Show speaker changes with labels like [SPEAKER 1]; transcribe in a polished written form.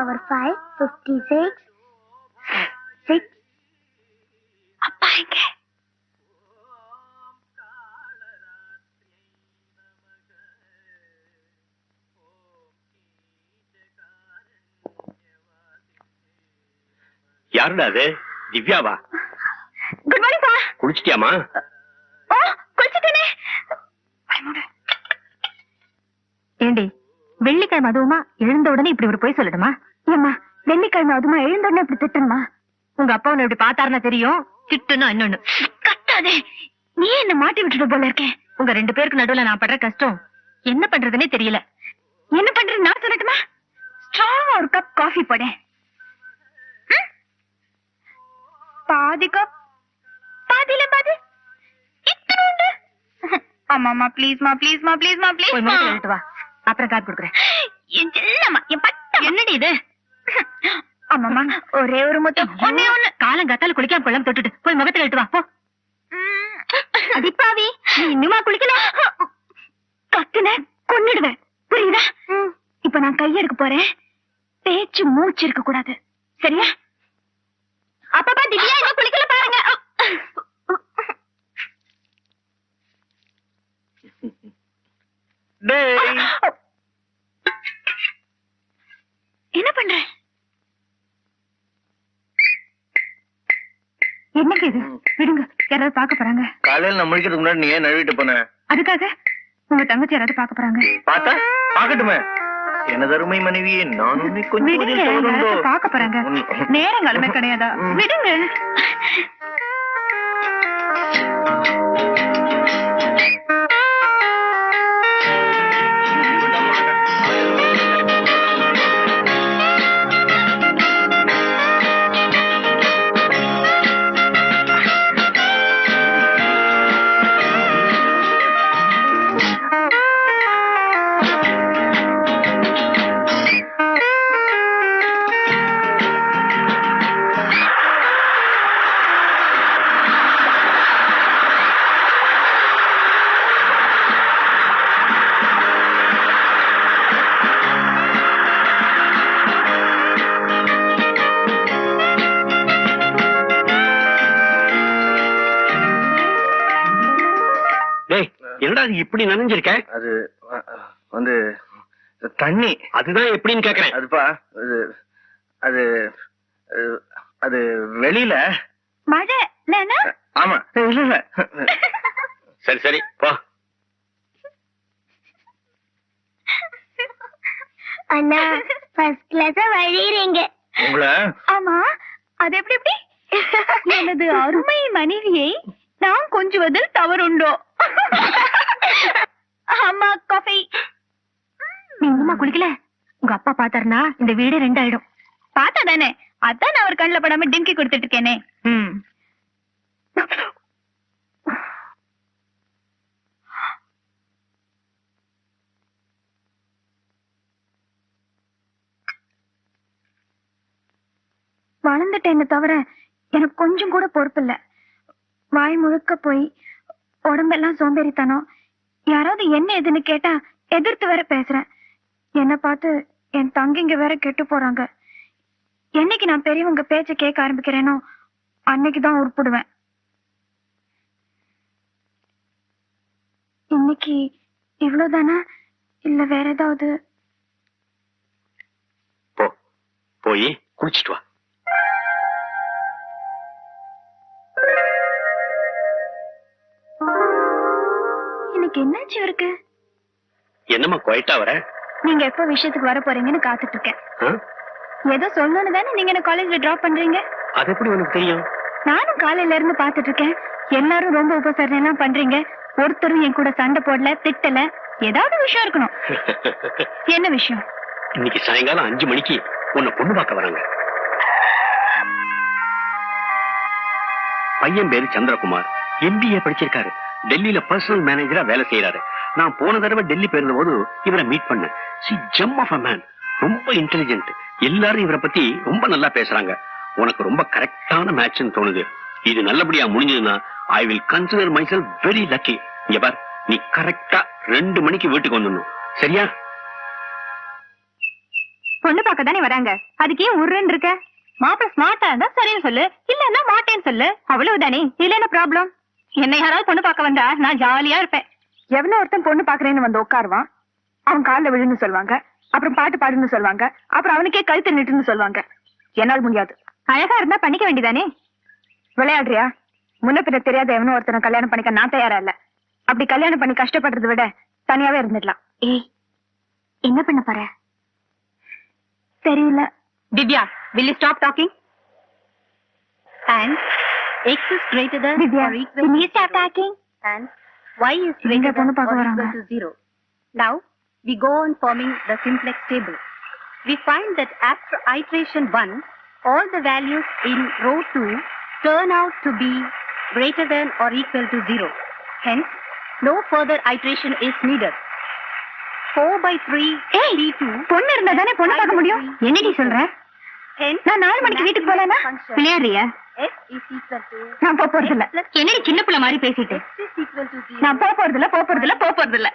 [SPEAKER 1] power 5, 56, 6. அப்பா எங்க?
[SPEAKER 2] யாருடா அது? திவ்யாவா?
[SPEAKER 1] குட் மார்னிங் பா.
[SPEAKER 2] குளிச்சிட்டியாமா?
[SPEAKER 1] ஓ, குளிச்சிட்டேனே. ஏண்டி, வெள்ளிக்கிழமை அதுவுமா எழுந்த உடனே இப்படி ஒரு போய் சொல்லணுமா? ஏம்மா, வெள்ளிக்கிழமை அதுமா எழுந்த உடனே இப்படி திட்டணுமா? உங்க அப்பா உன்னை இப்படி பார்த்தாருன்னா தெரியும், திட்டுனா இன்னொன்னு. கட்டாதே, நீ என்ன மாட்டி விட்டுட்டு போல இருக்கேன். உங்க 2 பேருக்கு நடுவுல நான் படுற கஷ்டம் என்ன பண்றதுன்னே தெரியல. என்ன பண்றது நான் சொல்லட்டுமா? ஸ்ட்ராங்கா ஒரு கப் காஃபி போட. பாதி கப், பாதியில பாதி. இத்தனை. ஆமாமா, ப்ளீஸ்மா ப்ளீஸ்மா ப்ளீஸ்மா ப்ளீஸ். போய் மூட்டை எடுத்து வா, அப்புறம் காப்பி கொடுக்குறேன். என் செல்லம்மா, என் பட்ட. என்னடி இது? ஆமாமா, ஒரே ஒரு முத்தம். ஒண்ணே ஒண்ணு. காலம் கத்தால குளிக்காம கொள்ளாம தொட்டுட்டு போய் முகத்தை எடுத்து வா போ. அதிப்பாவி, நீ இன்னுமா குளிக்கல? கத்துன கொன்னுடுவேன், புரியுதா? இப்ப நான் கையெடுக்க போறேன். பேச்சு மூச்சு இருக்க கூடாது, சரியா? அப்பா திவ்யா இன்னும் குளிக்கல பாருங்க. என்ன பண்ற? என்னங்க இது? விடுங்க, யாராவது பார்க்க போறாங்க.
[SPEAKER 2] காலையில நான் முடிக்கிறதுக்கு முன்னாடி நீ ஏன் நழுவிட்டு போன?
[SPEAKER 1] அதுக்காக உங்க தங்கச்சி யாராவது பார்க்க போறாங்க.
[SPEAKER 2] பார்த்தா பார்க்கட்டுமே. எனது அருமை மனைவியே, நான் உன்னை கொஞ்சம்
[SPEAKER 1] பார்க்க போறாங்க. நேரங்காலமே கிடையாதா? விடுங்க.
[SPEAKER 2] என்னடா இப்படி நனைஞ்சிருக்க? அது வந்து தண்ணி. அதுதான் எப்படின்னு கேக்குறேன். அதுப்பா, அது அது வெளியில
[SPEAKER 1] மழை.
[SPEAKER 2] ஆமா, இல்ல இல்ல. சரி சரி போ.
[SPEAKER 1] அண்ணா, ஃபர்ஸ்ட் கிளாஸ் வழிறீங்க
[SPEAKER 2] உங்களை.
[SPEAKER 1] ஆமா, அது எப்படி எப்படி? எனது அருமை மனைவியை நான் கொஞ்சுவதில் தவறுண்டோ? அம்மா காஃபி. நீங்கம்மா குளிக்கல? உங்க அப்பா பாத்தாருனா இந்த வீடு 2 ஆயிடும். பாத்தா தானே, அதான் நான் ஒரு கண்ணுல படாம டிங்கி கொடுத்துட்டு இருக்கேனே. வளர்ந்துட்டேன்னு தவிர எனக்கு கொஞ்சம் கூட பொறுப்பு இல்ல. வாய் முழுக்க போய் உடம்பெல்லாம் சோம்பேறித்தனம். யாராவது என்ன எதுன்னு கேட்டா எதிர்த்து வேற பேசுறேன். என்ன பார்த்து என் தங்கிங்க வேற கெட்டு போறாங்க. என்னைக்கு நான் பெரியவங்க பேச்ச கேட்க ஆரம்பிக்கிறேனோ அன்னைக்குதான் உருப்பிடுவேன். இன்னைக்கு இவ்வளவுதானா இல்ல வேற ஏதாவது?
[SPEAKER 2] போய் குளிச்சிட்டு வா.
[SPEAKER 1] எனக்கு என்னாச்சு இருக்கு?
[SPEAKER 2] என்னம்மா குவைட்டா வர?
[SPEAKER 1] நீங்க எப்ப விஷயத்துக்கு வர போறீங்கன்னு காத்துட்டு இருக்கேன். ஏதோ சொல்லணும்னு தானே நீங்க என்ன காலேஜ்ல டிராப் பண்றீங்க.
[SPEAKER 2] அது எப்படி உனக்கு தெரியும்?
[SPEAKER 1] நானும் காலையில இருந்து பாத்துட்டு இருக்கேன். எல்லாரும் ரொம்ப உபசரணை எல்லாம் பண்றீங்க. ஒருத்தரும் என் கூட சண்டை போடல, திட்டல. ஏதாவது விஷயம் இருக்கணும். என்ன விஷயம்?
[SPEAKER 2] இன்னைக்கு சாயங்காலம் 5 மணிக்கு உன்னை பொண்ணு பார்க்க வராங்க. பையன் பேரு சந்திரகுமார், MBA படிச்சிருக்காரு. டெல்லியில பர்சனல் மேனேஜரா வேலை செய்யறாரு. நான் போன தடவை டெல்லி போயிருந்த போது இவரை மீட் பண்ணேன். ஜெம் ஆஃப் a man, ரொம்ப இன்டெலிஜென்ட். எல்லாரும் இவரை பத்தி ரொம்ப நல்லா பேசுறாங்க. உனக்கு ரொம்ப கரெக்டான மேட்ச்னு தோணுது. இது நல்லபடியா முடிஞ்சதுன்னா I will consider myself very lucky. இங்க பார், நீ கரெக்டா 2 மணிக்கு வீட்டுக்கு வந்துடணும், சரியா?
[SPEAKER 1] பொண்ணு பார்க்க தானே வராங்க, அதுக்கே உருன்னு இருக்க. மாப்பிள்ள ஸ்மார்ட்டா இருந்தா சரின்னு சொல்லு, இல்லன்னா மாட்டேன்னு சொல்லு, அவ்வளவுதானே. இதுல என்ன ப்ராப்ளம்? என்ன யாராவது பொண்ணு பார்க்க வந்தா நான் ஜாலியா இருப்பேன். எவனோ ஒருத்தன் பொண்ணு பாக்குறேன்னு வந்து உட்காருவான், அவன் கால்ல விழுன்னு சொல்லுவாங்க, அப்புறம் பாட்டு பாடுன்னு சொல்லுவாங்க, அப்புறம் அவனுக்கே கழுத்து நிட்டுன்னு சொல்லுவாங்க. என்னால் முடியாது. அழகா இருந்தா பண்ணிக்க வேண்டியதானே. விளையாடுறியா? முன்ன பின்ன தெரியாத எவனோ ஒருத்தனை கல்யாணம் பண்ணிக்க நான் தயாரா இல்ல. அப்படி கல்யாணம் பண்ணி கஷ்டப்படுறதை விட தனியாவே இருந்துடலாம். ஏய், என்ன பண்ண போற? தெரியல. Divya, will you stop talking? And x is greater than or equal to 0 and y is greater than or equal to 0. Now we go on forming the simplex table. We find that after iteration 1, all the values in row 2 turn out to be greater than or equal to 0. Hence, no further iteration is needed. 4/3 C2 பொண்ணு இருந்தா தானே பொண்ணு பார்க்க முடியும். என்னடி சொல்ற? நான் 4 மணிக்கு வீட்டுக்கு போலனா விளையாடுறியா? S is equal to நான் போறது இல்ல. என்னடி சின்ன பிள்ளை மாதிரி பேசிட்டு? நான் போறது இல்ல.